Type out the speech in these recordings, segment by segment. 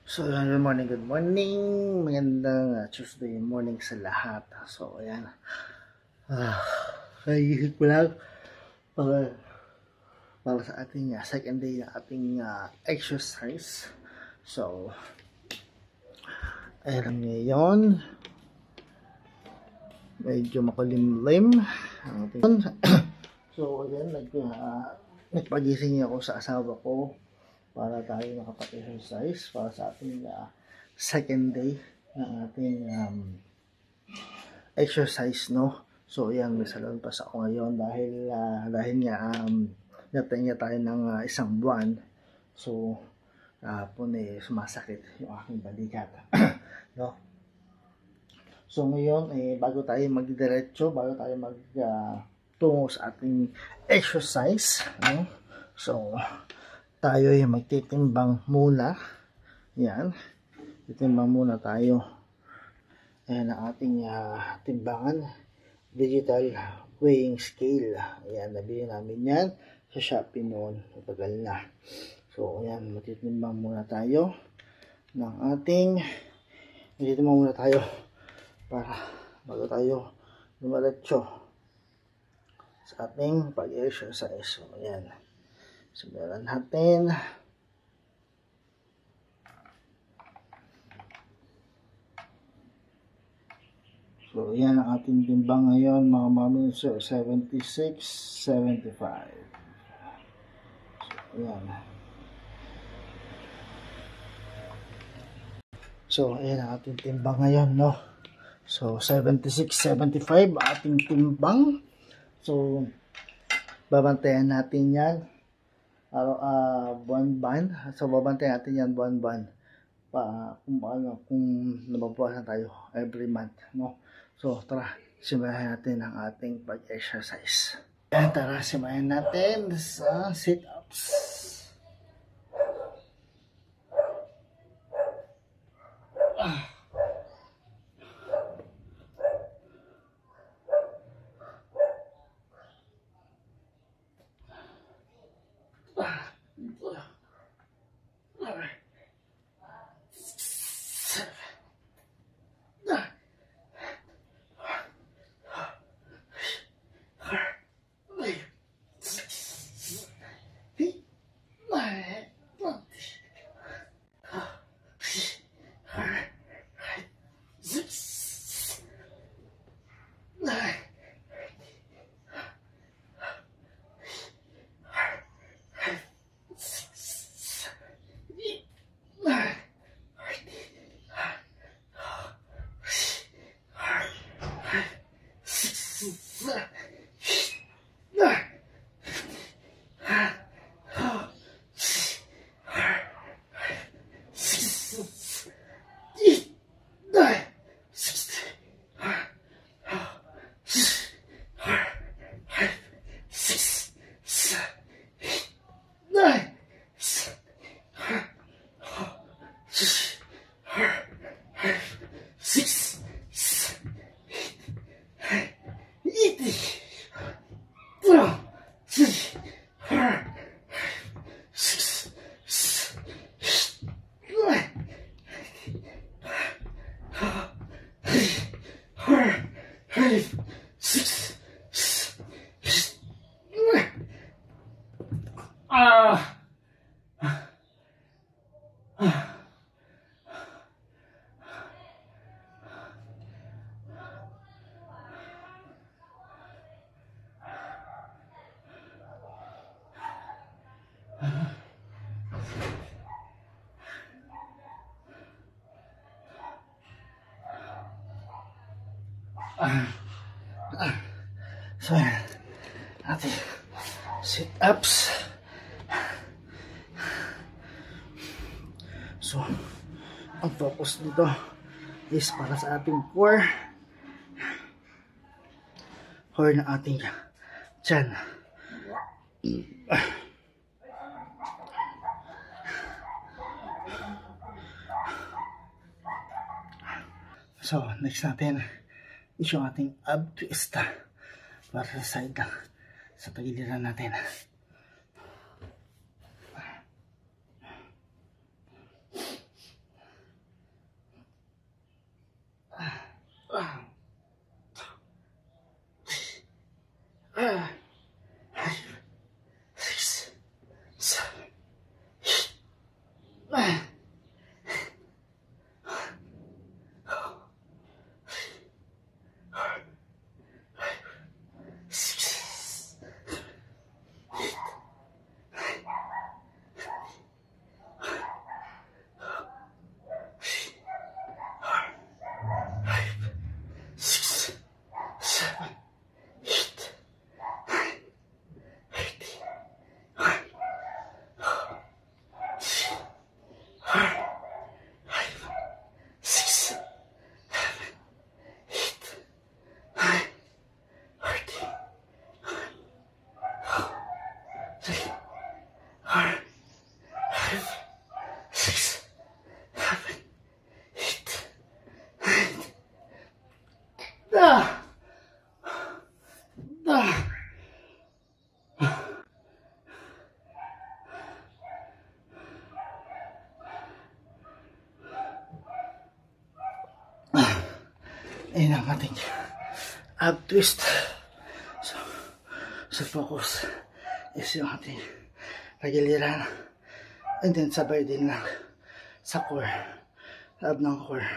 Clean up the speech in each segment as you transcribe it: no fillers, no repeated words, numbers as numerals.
So, good morning, good morning. Magandang Tuesday morning sa lahat. So, ayan. Naisip ko lang para sa ating second day na ating exercise. So, ayan ngayon. Medyo makulimlim. So, ayan. Nagpagising ako sa asawa ko para tayo makapag-exercise para sa ating second day ng ating exercise, no? So, yan, may salon pa sa ako ngayon dahil nga natinga tayo ng isang buwan. So, po sumasakit yung aking balikat. No? So, ngayon, bago tayo magdiretso, bago tayo tungo sa ating exercise, no? So, tayo ay magtitimbang muna. Yan. Titimbang muna tayo. Ayan ang ating timbangan. Digital weighing scale. Ayan, nabili namin yan sa Shopee noon. Matagal na. So, ayan, magtitimbang muna tayo magtitimbang muna tayo para bago tayo lumalatso sa ating pag-exercise. So, ayan. Simulan natin. So, yan ang ating timbang ngayon, mga mami. So, 76, 75. So, yan. So, ayan ang ating timbang ngayon, no? So, 76, 75 ating timbang. So, babantayan natin yan. Buwan-buwan. So, babantayan natin yan buwan-buwan. Kung nababawasan tayo every month, no? So, tara, simulan natin ang ating pag-exercise. Yan, tara, simulan natin sa sit-ups. So, ating sit-ups. So, ang focus dito is para sa ating core na ating tiyan. So, next natin is yung ating ab twist para sa side lang, sa tagiliran natin. Ayan ang ating ab twist. So, sa focus is yung ating kagiliran. And then sabay din lang sa core. Sa ab ng core.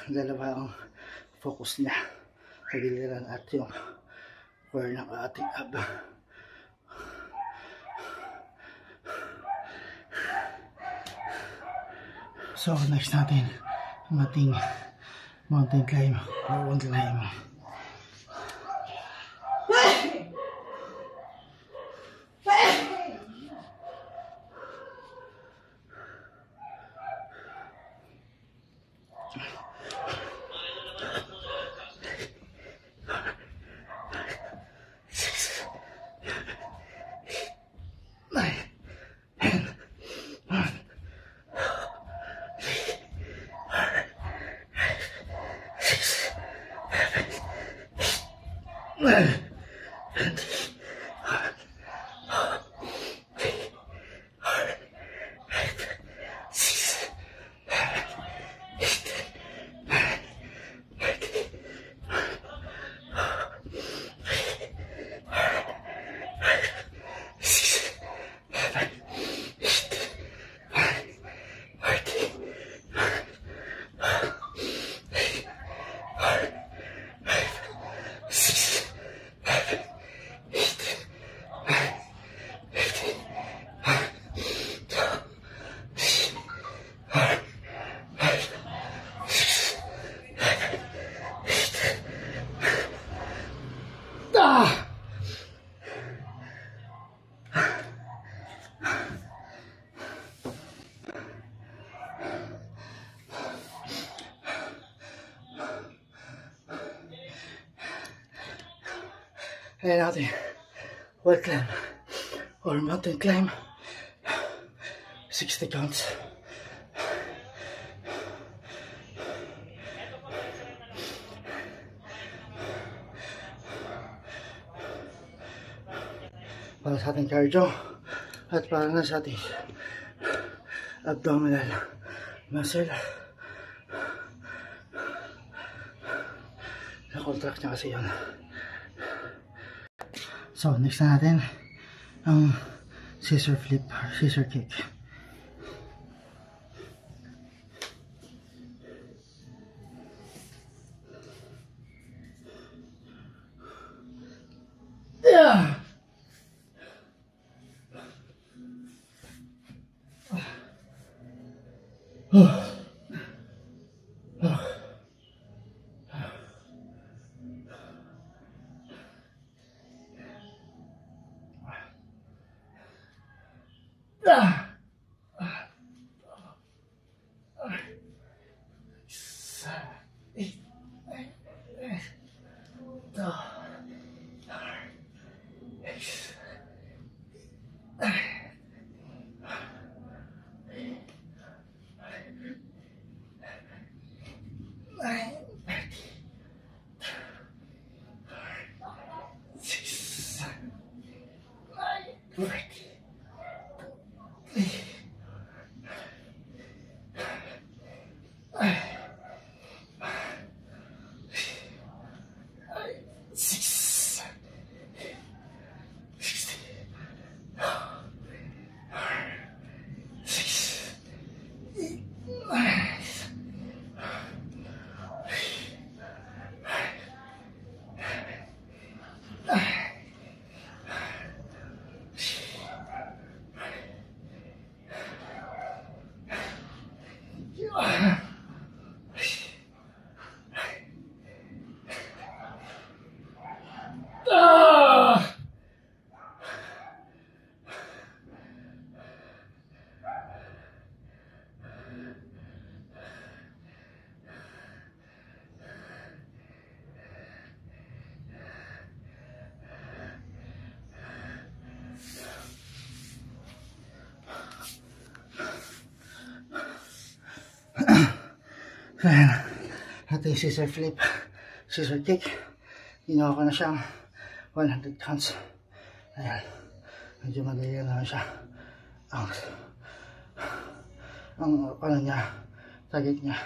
Dalawa ang focus niya. Kagiliran at yung core ng ating ab. So next natin ang ating mountain climb or wall climb. Ayan natin, wall climb or mountain climb, 60 counts. Para sa ating cardio at para na sa ating abdominal muscle. Na-contract niya kasi yun. So, next na natin ang scissor flip or scissor kick. Ayan, ating scissor flip, scissor kick. Ginawa ko na siyang 100 counts. Ayan, medyo madali lang siya. Ang ano niya, target niya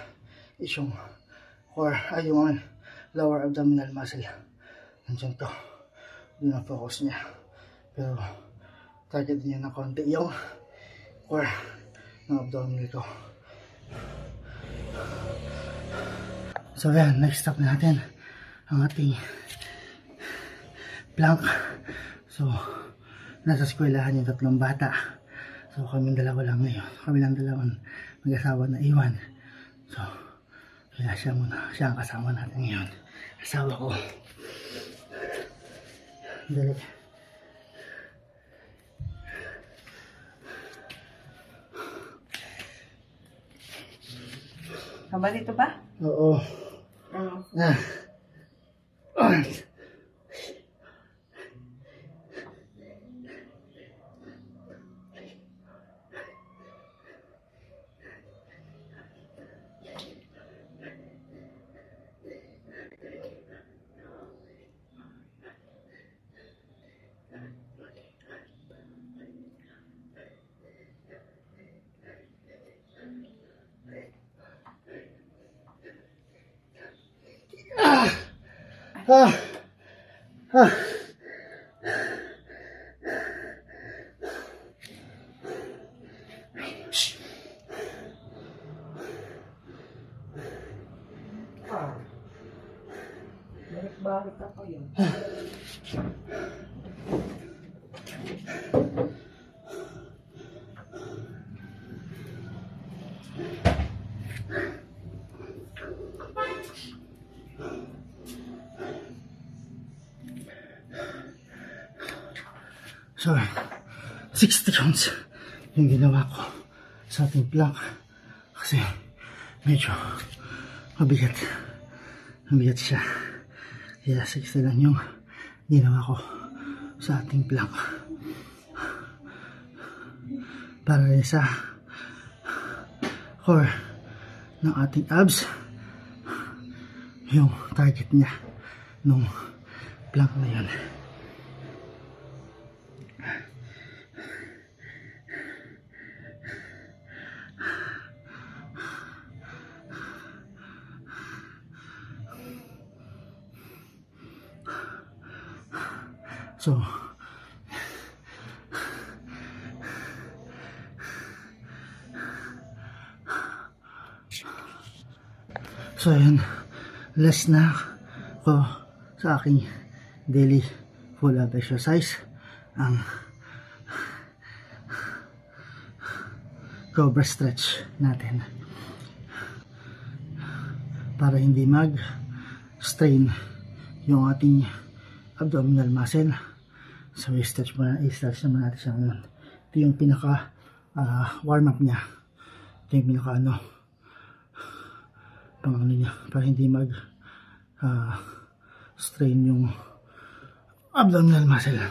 is yung core, ay yung lower abdominal muscle. Nandiyan to. Yun ang focus niya. Pero target niya ng konti yung core ng abdominal ko. So yan, next stop natin ang ating plank. So nasa eskwelahan yung 3 bata. So kaming dalawa lang ngayon. Kami lang dalawang mag-asawa na iwan. So kaya siya ang kasama natin ngayon. Asawa ko. Dali. Haba dito ba? Oo. Ah. Ah. Ah. Balik-balik ako yun. So, 60 counts yung ginawa ko sa ating plank kasi medyo mabigat siya, kaya 60 lang yung ginawa ko sa ating plank para rin sa core ng ating abs, yung target niya nung plank na yun. So yun, less na ko sa aking daily full ab exercise, ang cobra stretch natin para hindi mag strain yung ating abdominal muscle. So i-stretch naman natin siya ngayon. Ito yung pinaka warm up niya. Ito yung pinaka pang niya, para hindi mag strain yung abdominal muscle.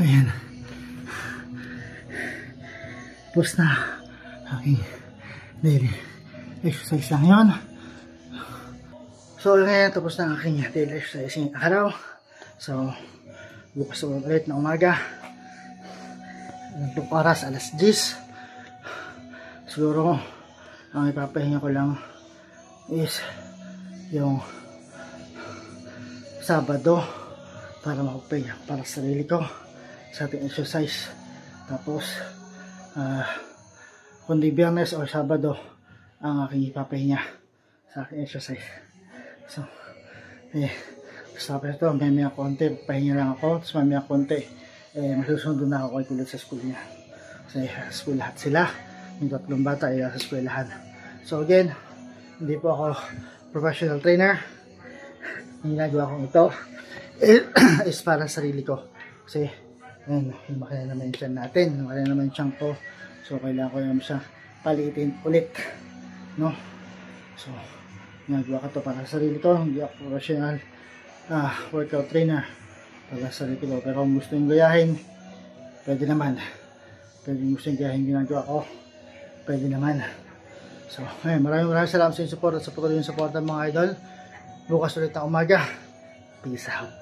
Ayan, tapos na aking daily exercise lang yun. So ngayon tapos na ang aking daily exercise ngayong araw. So bukas ulit na umaga. Itong oras alas 10. Siguro ang ipapahinga ko lang is yung Sabado para makapagpahinga para sa sarili ko sa ating exercise. Tapos kundi Biyernes o Sabado ang aking ipapahinga sa aking exercise. So, tapos ito, may konti, pahinga lang ako, tapos may konti, masusundo na ako ulit sa school niya. Kasi school lahat sila, yung 3 bata ay sa eskwelahan. So again, hindi po ako professional trainer. Yung ginagawa kong ito is para sa sarili ko. Kasi, ayun, lumaki na naman yung tiyan natin, lumaki na naman yung tiyan ko. So, kailangan ko naman siya palitin ulit. No? So, ginagawa ko ito para sa sarili ko. Hindi ako professional workout trainer para sa sarili ko. Pero kung gusto yung gayahin, pwede naman. Pero kung gusto yung gayahin ginagawa ko, pwede naman. So, ayun, maraming salamat sa inyong support at sa patuloy yung support ng mga idol. Bukas ulit na umaga. Peace out.